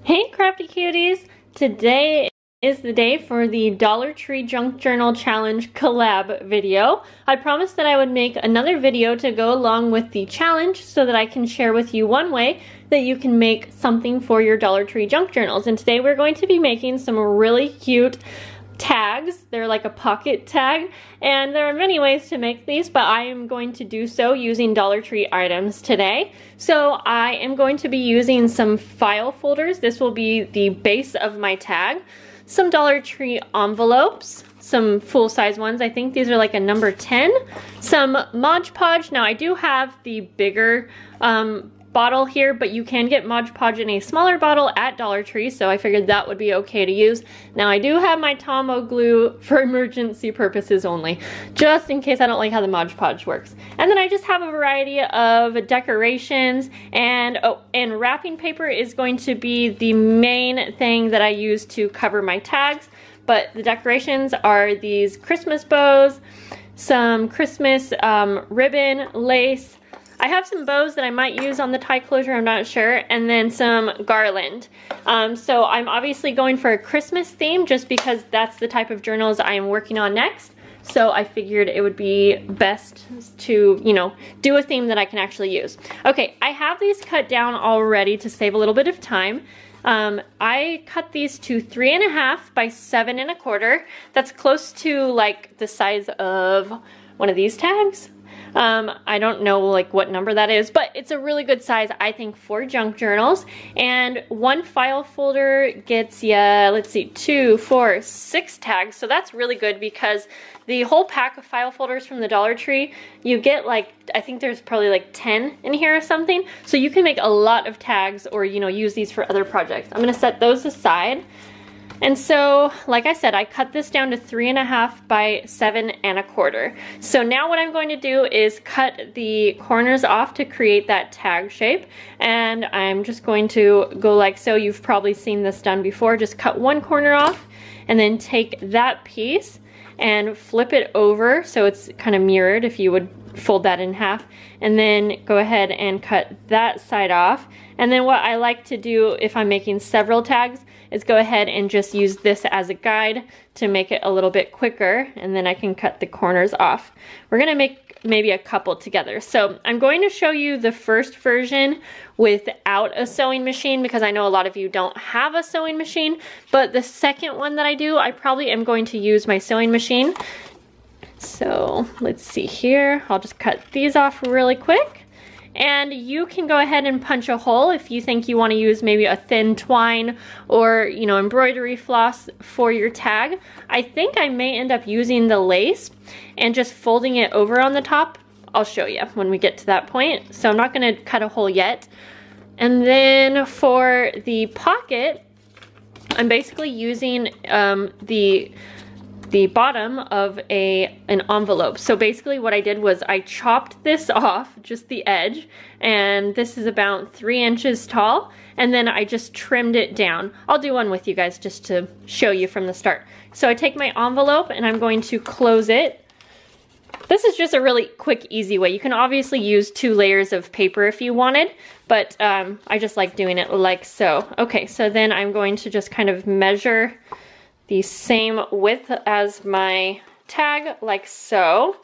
Hey crafty cuties! Today is the day for the Dollar Tree Junk Journal Challenge collab video. I promised that I would make another video to go along with the challenge so that I can share with you one way that you can make something for your Dollar Tree junk journals. And today we're going to be making some really cute tags. They're like a pocket tag, and there are many ways to make these, but I am going to do so using Dollar Tree items today. So I am going to be using some file folders. This will be the base of my tag. Some Dollar Tree envelopes, some full-size ones. I think these are like a number 10. Some Mod Podge. Now I do have the bigger bottle here, but you can get Mod Podge in a smaller bottle at Dollar Tree, so I figured that would be okay to use. Now I do have my Tomo glue for emergency purposes only, just in case I don't like how the Mod Podge works. And then I just have a variety of decorations, and wrapping paper is going to be the main thing that I use to cover my tags, but the decorations are these Christmas bows, some Christmas ribbon, lace. I have some bows that I might use on the tie closure, I'm not sure, and then some garland. So I'm obviously going for a Christmas theme just because that's the type of journals I am working on next. So I figured it would be best to, you know, do a theme that I can actually use. Okay, I have these cut down already to save a little bit of time. I cut these to 3.5 by 7 1/4. That's close to like the size of one of these tags. I don't know like what number that is, but it's a really good size, I think, for junk journals. And one file folder gets you, let's see, 2, 4, 6 tags. So that's really good because the whole pack of file folders from the Dollar Tree, you get like, I think there's probably like 10 in here or something. So you can make a lot of tags or, you know, use these for other projects. I'm gonna set those aside. And so, like I said, I cut this down to 3.5 by 7 1/4. So now what I'm going to do is cut the corners off to create that tag shape. And I'm just going to go like so. You've probably seen this done before. Just cut one corner off and then take that piece and flip it over so it's kind of mirrored if you would fold that in half, and then go ahead and cut that side off. And then what I like to do if I'm making several tags is go ahead and just use this as a guide to make it a little bit quicker, and then I can cut the corners off. We're gonna make maybe a couple together. So I'm going to show you the first version without a sewing machine because I know a lot of you don't have a sewing machine, but the second one that I do, I probably am going to use my sewing machine. So let's see here. I'll just cut these off really quick. And you can go ahead and punch a hole if you think you want to use maybe a thin twine or, you know, embroidery floss for your tag. I think I may end up using the lace and just folding it over on the top. I'll show you when we get to that point. So I'm not going to cut a hole yet. And then for the pocket, I'm basically using the bottom of an envelope. So basically what I did was I chopped this off, just the edge, and this is about 3 inches tall, and then I just trimmed it down. I'll do one with you guys just to show you from the start. So I take my envelope and I'm going to close it. This is just a really quick, easy way. You can obviously use 2 layers of paper if you wanted, but I just like doing it like so. Okay, so then I'm going to just kind of measure the same width as my tag, like so.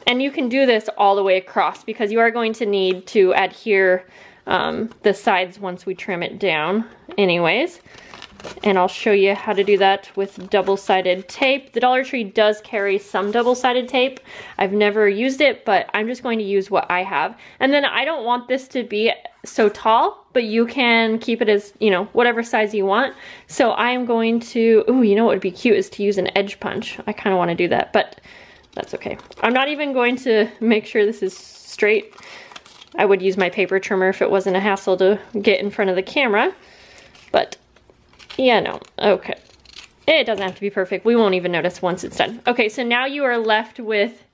And you can do this all the way across because you are going to need to adhere the sides once we trim it down anyways. And I'll show you how to do that with double-sided tape. The Dollar Tree does carry some double-sided tape. I've never used it, but I'm just going to use what I have. And then I don't want this to be so tall, but you can keep it as, you know, whatever size you want. So I'm going to, ooh, you know what would be cute is to use an edge punch. I kind of want to do that, but that's okay. I'm not even going to make sure this is straight. I would use my paper trimmer if it wasn't a hassle to get in front of the camera, but yeah, no, okay. It doesn't have to be perfect. We won't even notice once it's done. Okay, so now you are left with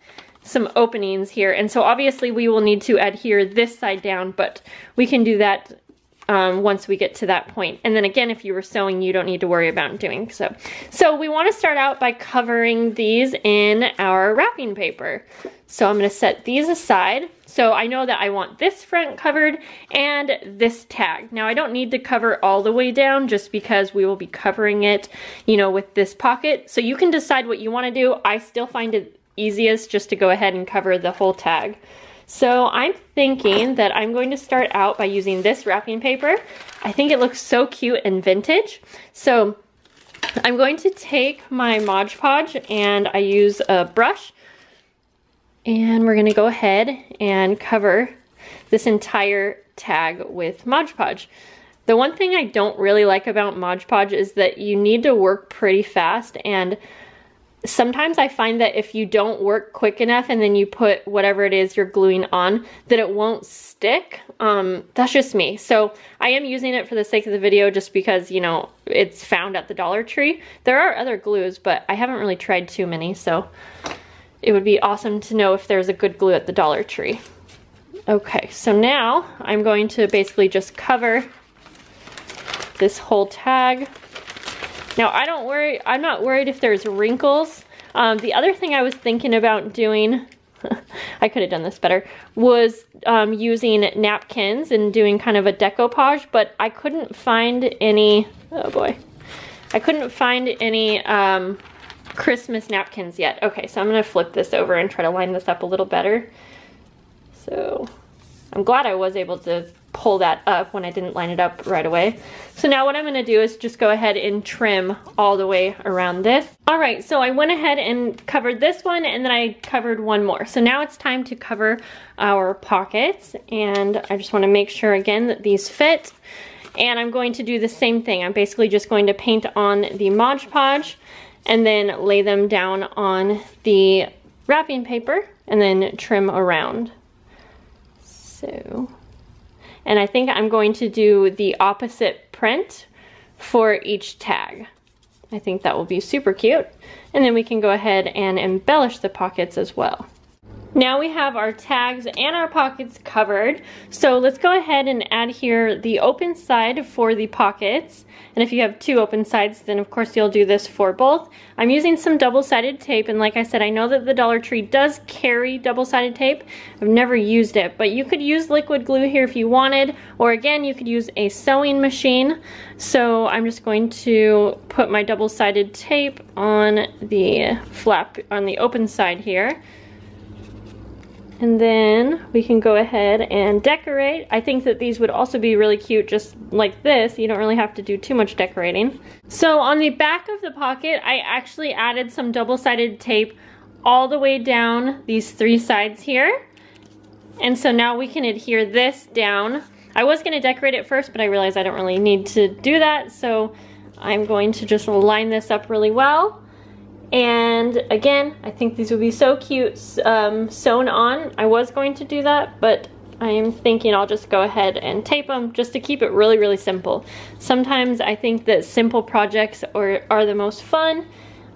some openings here. And so obviously we will need to adhere this side down, but we can do that once we get to that point. And then again, if you were sewing, you don't need to worry about doing so. So we want to start out by covering these in our wrapping paper. So I'm going to set these aside. So I know that I want this front covered and this tag. Now I don't need to cover all the way down just because we will be covering it, you know, with this pocket. So you can decide what you want to do. I still find it easiest just to go ahead and cover the whole tag. So I'm thinking that I'm going to start out by using this wrapping paper. I think it looks so cute and vintage. So I'm going to take my Mod Podge and I use a brush, and we're gonna go ahead and cover this entire tag with Mod Podge. The one thing I don't really like about Mod Podge is that you need to work pretty fast, and sometimes I find that if you don't work quick enough and then you put whatever it is you're gluing on, that it won't stick. That's just me. So I am using it for the sake of the video just because, you know, it's found at the Dollar Tree. There are other glues, but I haven't really tried too many, so it would be awesome to know if there's a good glue at the Dollar Tree. Okay, so now I'm going to basically just cover this whole tag. Now I'm not worried if there's wrinkles. The other thing I was thinking about doing, I could have done this better, was using napkins and doing kind of a decoupage, but I couldn't find any, oh boy, I couldn't find any Christmas napkins yet. Okay, so I'm gonna flip this over and try to line this up a little better. So I'm glad I was able to pull that up when I didn't line it up right away. So now what I'm gonna do is just go ahead and trim all the way around this. All right, so I went ahead and covered this one, and then I covered one more. So now it's time to cover our pockets, and I just wanna make sure again that these fit. And I'm going to do the same thing. I'm basically just going to paint on the Mod Podge and then lay them down on the wrapping paper and then trim around. So, and I think I'm going to do the opposite print for each tag. I think that will be super cute. And then we can go ahead and embellish the pockets as well. Now we have our tags and our pockets covered. So let's go ahead and add here the open side for the pockets. And if you have two open sides, then of course you'll do this for both. I'm using some double-sided tape, and like I said, I know that the Dollar Tree does carry double-sided tape. I've never used it, but you could use liquid glue here if you wanted, or again, you could use a sewing machine. So I'm just going to put my double-sided tape on the flap, on the open side here. And then we can go ahead and decorate. I think that these would also be really cute just like this. You don't really have to do too much decorating. So on the back of the pocket, I actually added some double-sided tape all the way down these three sides here. And so now we can adhere this down. I was gonna decorate it first, but I realized I don't really need to do that. So I'm going to just line this up really well. And again, I think these would be so cute sewn on. I was going to do that, but I am thinking I'll just go ahead and tape them just to keep it really, really simple. Sometimes I think that simple projects are the most fun.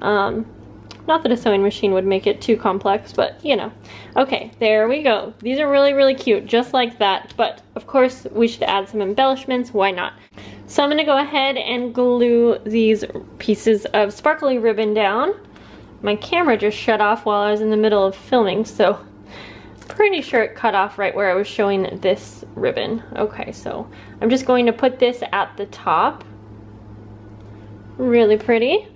Not that a sewing machine would make it too complex, but you know. Okay, there we go. These are really, really cute, just like that. But of course, we should add some embellishments. Why not? So I'm gonna go ahead and glue these pieces of sparkly ribbon down. My camera just shut off while I was in the middle of filming, so pretty sure it cut off right where I was showing this ribbon. Okay, so I'm just going to put this at the top. Really pretty.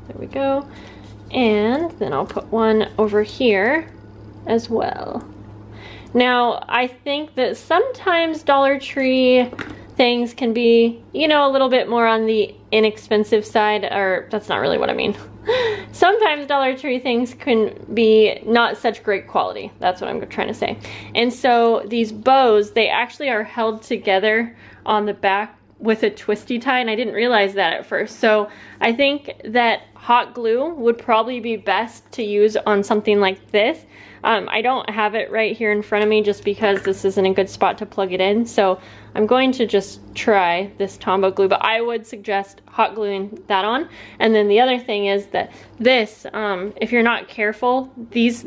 There we go. And then I'll put one over here as well. Now, I think that sometimes Dollar Tree things can be, you know, a little bit more on the inexpensive side, or that's not really what I mean. Sometimes Dollar Tree things can be not such great quality. That's what I'm trying to say. And so these bows, they actually are held together on the back with a twisty tie, and I didn't realize that at first. So I think that hot glue would probably be best to use on something like this. I don't have it right here in front of me just because this isn't a good spot to plug it in. So I'm going to just try this Tombow glue, but I would suggest hot gluing that on. And then the other thing is that this, if you're not careful, these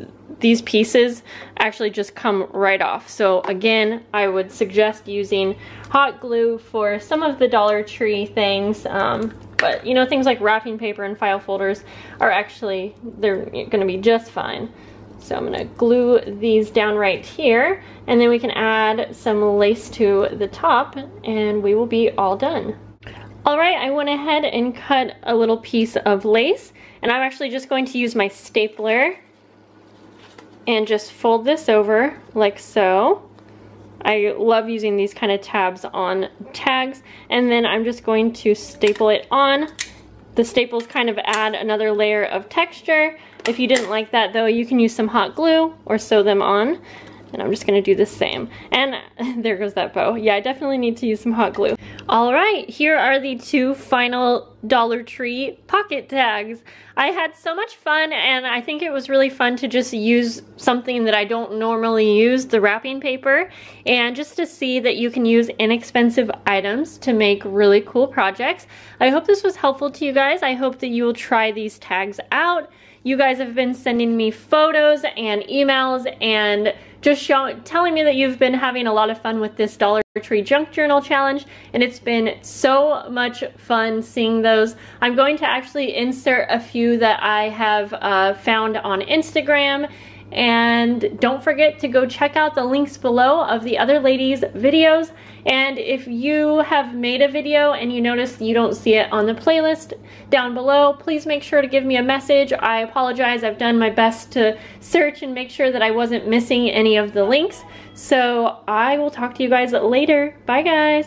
pieces actually just come right off. So again, I would suggest using hot glue for some of the Dollar Tree things. But you know, things like wrapping paper and file folders are actually, they're gonna be just fine. So I'm gonna glue these down right here, and then we can add some lace to the top, and we will be all done. All right, I went ahead and cut a little piece of lace, and I'm actually just going to use my stapler and just fold this over like so. I love using these kind of tabs on tags, and then I'm just going to staple it on. The staples kind of add another layer of texture. If you didn't like that though, you can use some hot glue or sew them on. And I'm just gonna do the same. And there goes that bow. Yeah, I definitely need to use some hot glue. All right, here are the two final Dollar Tree pocket tags. I had so much fun, and I think it was really fun to just use something that I don't normally use, the wrapping paper, and just to see that you can use inexpensive items to make really cool projects. I hope this was helpful to you guys. I hope that you will try these tags out. You guys have been sending me photos and emails and just telling me that you've been having a lot of fun with this Dollar Tree Junk Journal Challenge, and it's been so much fun seeing those. I'm going to actually insert a few that I have found on Instagram, and don't forget to go check out the links below of the other ladies' videos. And if you have made a video and you notice you don't see it on the playlist down below, please make sure to give me a message. I apologize, I've done my best to search and make sure that I wasn't missing any of the links. So I will talk to you guys later. Bye guys.